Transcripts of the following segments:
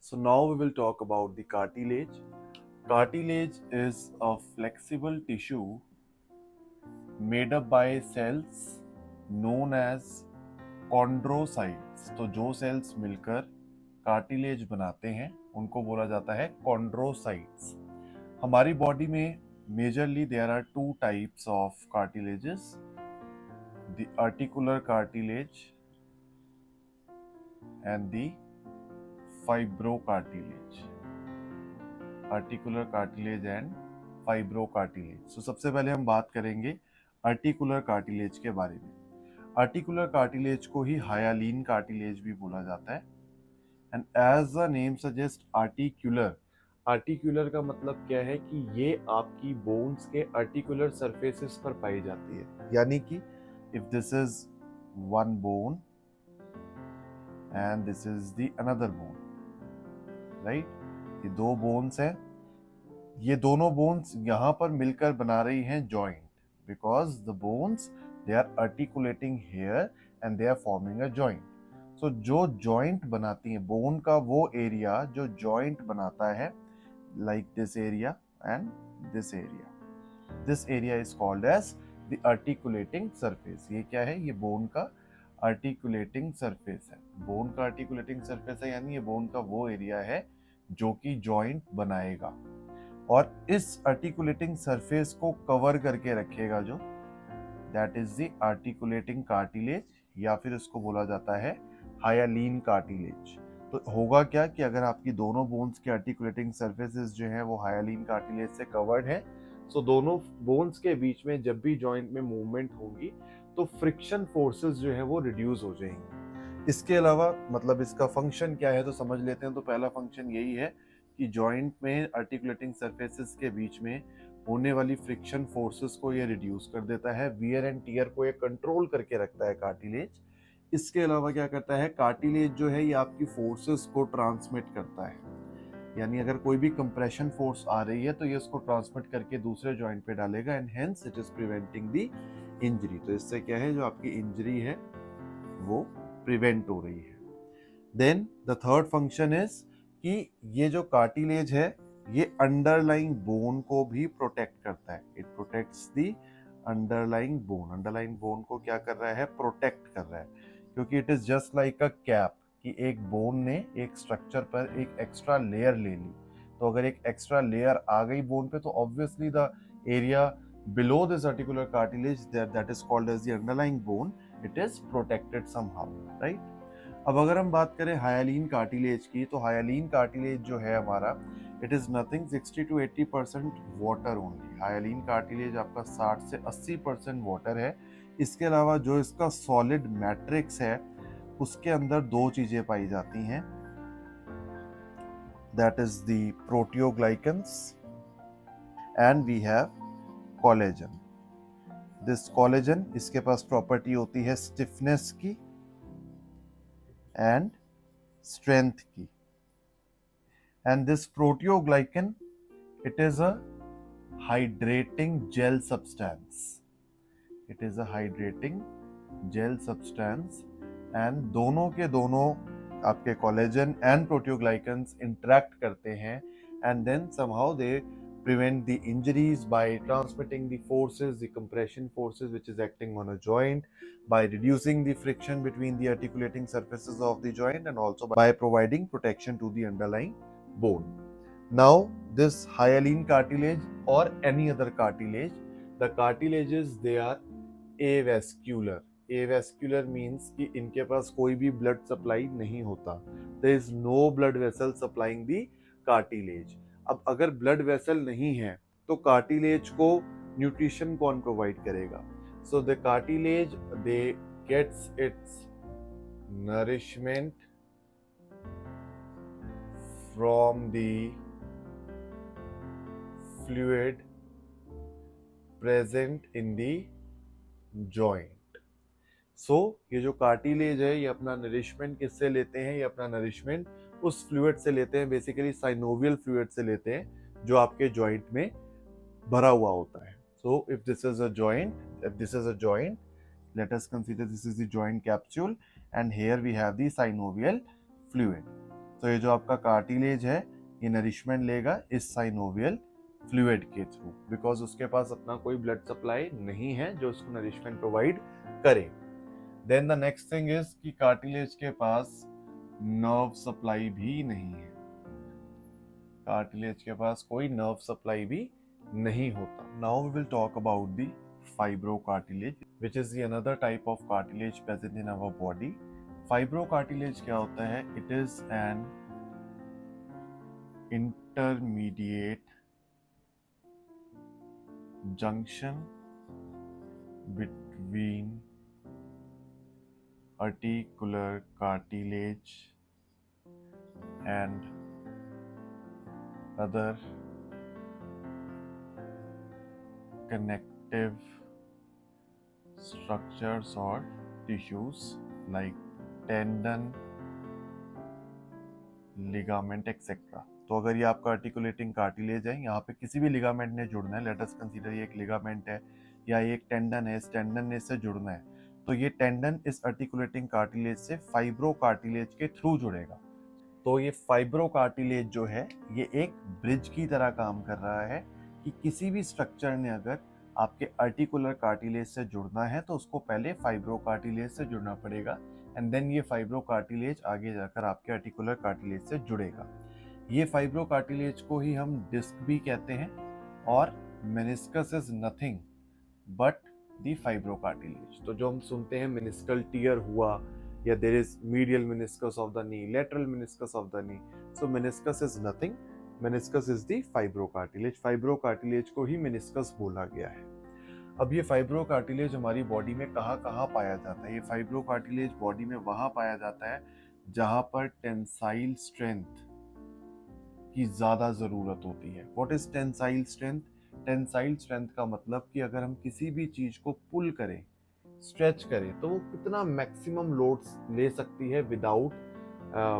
So now we will talk about the cartilage. Cartilage is a flexible tissue made up by cells known as chondrocytes. तो जो sales मिलकर cartilage बनाते हैं उनको बोला जाता है chondrocytes. हमारी बॉडी में majorly there are two types of cartilages, the articular cartilage and the fibrocartilage. Articular cartilage and fibrocartilage. So सबसे पहले हम बात करेंगे आर्टिकुलर कार्टिलेज के बारे में. आर्टिकुलर कार्टिलेज को ही हायालीन कार्टिलेज भी बोला जाता है. And as the name suggest articular, articular का मतलब क्या है कि ये आपकी बोन्स के आर्टिकुलर सरफेसेस पर पाई जाती है. यानी कि if this is one bone and this is the another bone, right, ये दो बोन्स हैं, ये दोनों बोन्स यहाँ पर मिलकर बना रही हैं joint, because the bones they are articulating here and they are forming a joint. So जो जॉइंट बनाती है, बोन का वो एरिया जो जॉइंट बनाता है, like this area and this area, this area is called as the articulating surface. ये क्या है? ये बोन का आर्टिकुलेटिंग सरफेस है. बोन का आर्टिकुलेटिंग सरफेस है यानी ये बोन का वो एरिया है जो कि जॉइंट बनाएगा और इस आर्टिकुलेटिंग सरफेस को कवर करके रखेगा, जो that is the articulating cartilage, या फिर इसको बोला जाता है हायालीन कार्टिलेज. तो होगा क्या कि अगर आपकी दोनों बोन्स के आर्टिकुलेटिंग सरफेसेस जो है वो हायालीन कार्टिलेज से कवर्ड है, सो दोनों बोन्स के बीच में जब भी जॉइंट में मूवमेंट होगी तो फ्रिक्शन फोर्सेस जो है वो रिड्यूस हो जाएंगी. इसके अलावा मतलब इसका फंक्शन क्या है तो समझ लेते हैं. तो पहला फंक्शन यही है कि जॉइंट में आर्टिकुलेटिंग सरफेसेस के बीच में होने वाली फ्रिक्शन फोर्सेस को ये रिड्यूस कर देता है. वियर एंड टियर को ये कंट्रोल करके रखता है कार्टिलेज. इसके अलावा क्या करता है, कार्टिलेज जो है ये आपकी फोर्सेस को ट्रांसमिट करता है. यानी अगर कोई भी कंप्रेशन फोर्स आ रही है तो ये उसको ट्रांसमिट करके दूसरे जॉइंट पे डालेगा and hence it is preventing the injury. तो इससे क्या है, जो आपकी इंजरी है वो प्रिवेंट हो रही है. Then the third function is कि ये जो कार्टिलेज है ये अंडरलाइंग बोन को भी प्रोटेक्ट करता है. It protects the underlying bone. Underlying bone को क्या कर रहा है, प्रोटेक्ट कर रहा है, क्योंकि it is just like a cap कि एक बोन ने एक स्ट्रक्चर पर एक एक्स्ट्रा लेयर ले ली. तो अगर एक एक्स्ट्रा लेयर आ गई बोन पे तो obviously the area below this articular cartilage that is called as the underlying bone, it is protected somehow, right? अब अगर हम बात करें हायालीन कार्टिलेज की, तो हायालीन कार्टिलेज जो है हमारा, it is nothing 60 to 80% water only. Hyaline cartilage आपका 60 से 80% वाटर है. इसके अलावा जो इसका सॉलिड मैट्रिक्स है उसके अंदर दो चीजें पाई जाती हैं, that is the proteoglycans and we have collagen. This collagen, इसके पास प्रॉपर्टी होती है स्टिफनेस की एंड स्ट्रेंथ की. And this proteoglycan, it is a hydrating gel substance. It is a hydrating gel substance and दोनों के दोनों आपके कोलेजन एंड प्रोटियोग्लाइकन्स इंटरेक्ट करते हैं and then somehow they prevent the injuries by transmitting the forces, the compression forces which is acting on a joint, by reducing the friction between the articulating surfaces of the joint, and also by providing protection to the underlying bone. Now this hyaline cartilage or any other cartilage, the cartilages they are avascular. avascular means कि इनके पास कोई भी blood supply नहीं होता. There is no blood vessel supplying the cartilage. अब अगर blood vessel नहीं है तो कार्टिलेज को न्यूट्रिशन कौन प्रोवाइड करेगा? So the cartilage they gets its nourishment from the fluid present in the joint. So ये जो कार्टिलेज है ये अपना नरिशमेंट किससे लेते हैं? ये अपना नरिशमेंट उस फ्लूइड से लेते हैं, बेसिकली साइनोवियल फ्लूइड से लेते हैं जो आपके जॉइंट में भरा हुआ होता है. So if this is a joint, let us consider this is the joint capsule and here we have the synovial fluid. तो ये जो आपका कार्टिलेज है ये नरिशमेंट लेगा इस साइनोवियल फ्लूइड के थ्रू, बिकॉज उसके पास अपना कोई ब्लड सप्लाई नहीं है जो उसको नरिशमेंट प्रोवाइड करे। Then the next thing is कि कार्टिलेज के पास नर्व सप्लाई भी नहीं है, कार्टिलेज के पास कोई नर्व सप्लाई भी नहीं होता। Now we will talk about the fibrocartilage which is the another type of cartilage present in our body. Fibrocartilage क्या होता है? It is an intermediate junction between articular cartilage and other connective structures or tissues like tendon, ligament etc. तो अगर ये आपका articulating cartilage है, यहाँ पे किसी भी लिगामेंट ने जुड़ना है, लेट अस कंसीडर ये एक लिगामेंट है या ये एक टेंडन है, इस टेंडन ने इससे जुड़ना है, तो ये टेंडन इस आर्टिकुलेटिंग कार्टिलेज से फाइब्रो कार्टिलेज के थ्रू जुड़ेगा। तो ये फाइब्रो कार्टिलेज जो है ये एक ब्रिज की तरह काम कर रहा है कि किसी भी स्ट्रक्चर ने अगर आपके आर्टिकुलर कार्टिलेज से जुड़ना है तो उसको पहले फाइब्रो कार्टिलेज से जुड़ना पड़ेगा, एंड देन ये फाइब्रो कार्टिलेज आगे जाकर आपके आर्टिकुलर कार्टिलेज से जुड़ेगा। ये फाइब्रो कार्टिलेज को ही हम डिस्क भी कहते हैं, और meniscus is nothing but the fibro cartilage. तो जो हम सुनते हैं मेनिस्कल टीयर हुआ या there is medial meniscus of the knee, lateral meniscus of the knee, so meniscus is nothing, meniscus is the fibro cartilage. Fibro cartilage को ही meniscus बोला गया है। अब ये फाइब्रो कार्टिलेज हमारी बॉडी में कहाँ कहाँ पाया जाता है? ये फाइब्रो कार्टिलेज बॉडी में वहाँ पाया जाता है जहाँ पर टेंसाइल स्ट्रेंथ की ज्यादा जरूरत होती है। What is tensile strength? Tensile strength का मतलब कि अगर हम किसी भी चीज को पुल करें, स्ट्रेच करें, तो वो कितना मैक्सिमम लोड्स ले सकती है विदाउट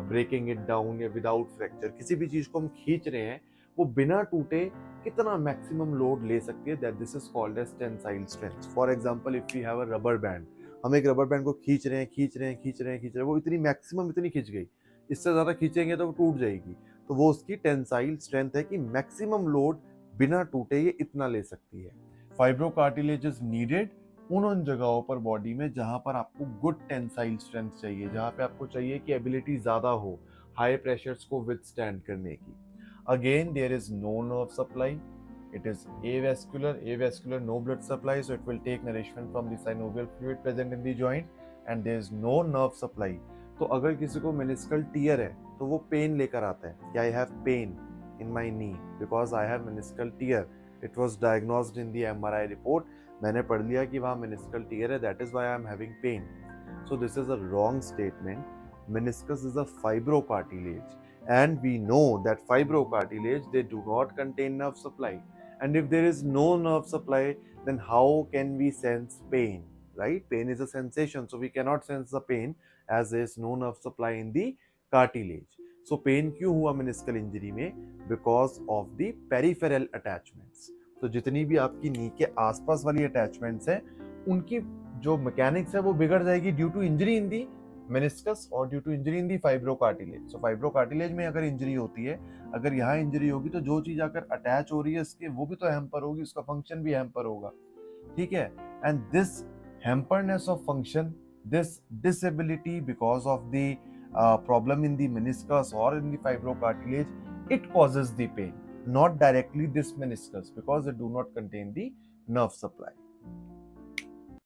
ब्रेकिंग इट डाउन या विदाउट फ्रैक्चर। किसी भी चीज को हम खींच रहे हैं वो बिना टूटे कितना मैक्सिमम लोड ले सकती है, that this is called as tensile strength. For example if we have a rubber band, हम एक रबर बैंड को खींच रहे हैं, वो इतनी मैक्सिमम इतनी खींच गई, इससे ज्यादा खींचेंगे तो वो टूट जाएगी, तो वो उसकी टेंसाइल स्ट्रेंथ है कि मैक्सिमम लोड बिना टूटे ये इतना ले सकती है। फाइब्रो कार्टिलेज इज नीडेड उन जगहों पर बॉडी में जहां पर आपको गुड टेंसाइल स्ट्रेंथ चाहिए, जहां पे आपको चाहिए कि एबिलिटी ज्यादा हो हाई प्रेशर्स को विथस्टैंड करने की। Again there is no nerve supply, it is avascular, no blood supply, so it will take nourishment from the synovial fluid present in the joint, and there is no nerve supply। तो अगर किसी को meniscal tear है तो वो pen लेकर आता है कि I have pain in my knee because I have meniscal tear, it was diagnosed in the MRI report, मैंने पढ़ लिया कि वहाँ मेनिस्कल टीयर है, that is why I am having pain. So this is a wrong statement. meniscus is a fibrocartilage, and we know that fibrocartilage, they do not contain nerve supply, and if there is no nerve supply then how can we sense pain, right? Pain is a sensation, so we cannot sense the pain as there is no nerve supply in the cartilage। so pain क्यों हुआ meniscal injury में? because of the peripheral attachments। तो जितनी भी आपकी नी के आसपास वाली अटैचमेंट्स हैं उनकी जो मैकेनिक्स है वो बिगड़ जाएगी due to injury in the meniscus और due to injury in the fibrocartilage. So fibrocartilage में अगर इंजरी होती है, अगर यहाँ इंजरी होगी तो जो चीज आकर अटैच हो रही है इसके वो भी तो हैम्पर होगी, उसका फंक्शन भी हैम्पर होगा, ठीक है। And this hamperness of function, this disability because of the problem in the meniscus और in the fibrocartilage, it causes the pain, not directly this meniscus because they do not contain the nerve supply।